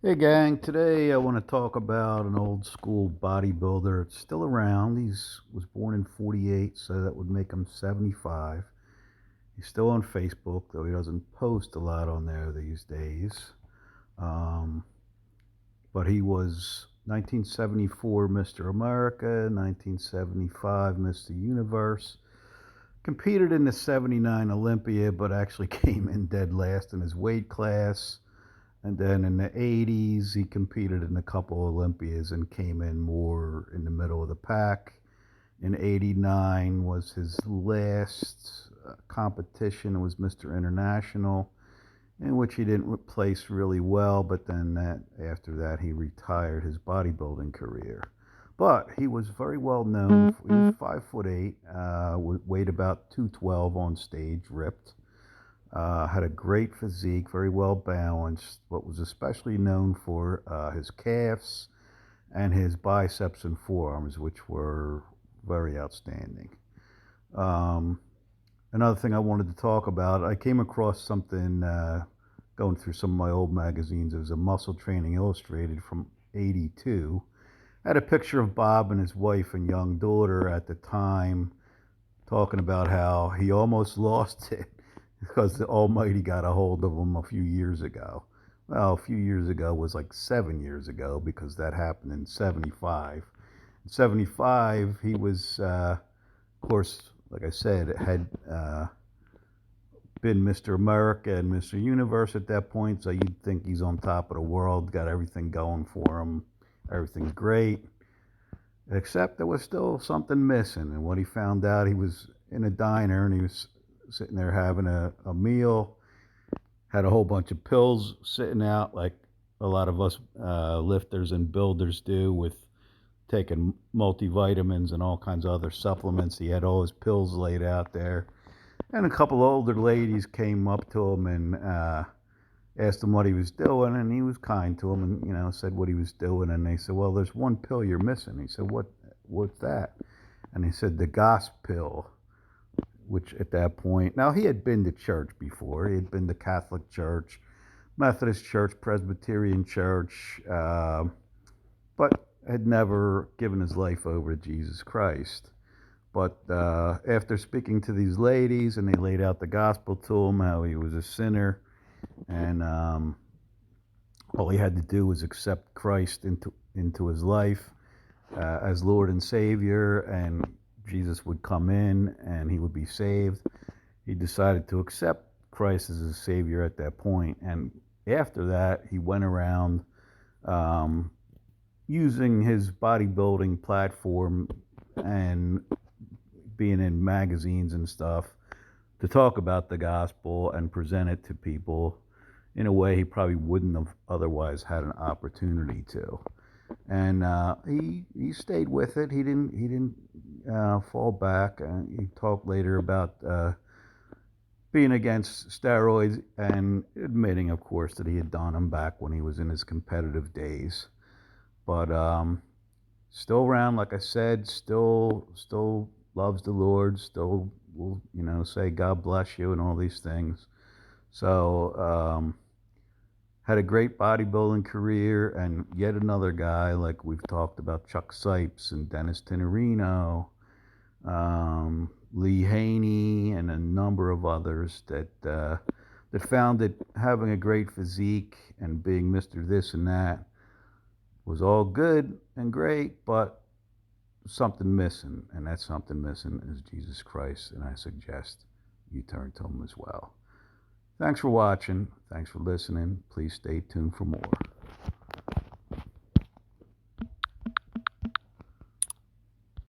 Hey gang, today I want to talk about an old school bodybuilder. It's still around. He's was born in 48, so that would make him 75. He's still on Facebook, though he doesn't post a lot on there these days. Um, but he was 1974 Mr. America, 1975 Mr. Universe. Competed in the 79 Olympia, but actually came in dead last in his weight class. And then in the 80s, he competed in a couple Olympias and came in more in the middle of the pack. In 89 was his last competition. It was Mr. International, in which he didn't place really well, but then after that, he retired his bodybuilding career. But he was very well known. He was 5'8", weighed about 212 on stage, ripped. Had a great physique, very well balanced, but was especially known for his calves and his biceps and forearms, which were very outstanding. Um, Another thing I wanted to talk about, I came across something going through some of my old magazines. It was a Muscle Training Illustrated from '82. Had a picture of Bob and his wife and young daughter at the time, talking about how he almost lost it because the Almighty got a hold of him a few years ago. Well, a few years ago was like 7 years ago because that happened in '75. In '75, he was, of course, like I said, had been Mr. America and Mr. Universe at that point, so you'd think he's on top of the world, got everything going for him, everything's great. Except there was still something missing. And when he found out, he was in a diner and he was sitting there having a meal, had a whole bunch of pills sitting out, like a lot of us lifters and builders do, with taking multivitamins and all kinds of other supplements. He had all his pills laid out there. And a couple older ladies came up to him and asked him what he was doing, and he was kind to them and said what he was doing. And they said, "Well, there's one pill you're missing." He said, "What's that?" And he said, "The gospel pill." Which at that point, now he had been to church before. He had been to Catholic Church, Methodist Church, Presbyterian Church, but had never given his life over to Jesus Christ. But after speaking to these ladies, and they laid out the gospel to him, how he was a sinner, and all he had to do was accept Christ into his life as Lord and Savior, and Jesus would come in and he would be saved. He decided to accept Christ as his Savior at that point, and after that, he went around um, using his bodybuilding platform and being in magazines and stuff to talk about the gospel and present it to people in a way he probably wouldn't have otherwise had an opportunity to. And he stayed with it. He didn't fall back. He talked later about being against steroids and admitting, of course, that he had done them back when he was in his competitive days. But still around, like I said, still loves the Lord. Still will say God bless you and all these things. So had a great bodybuilding career, and yet another guy, like we've talked about, Chuck Sipes and Dennis Tenorino, Lee Haney, and a number of others that found that having a great physique and being Mr. This and that was all good and great, but something missing, and that something missing is Jesus Christ, and I suggest you turn to him as well. Thanks for watching. Thanks for listening. Please stay tuned for more.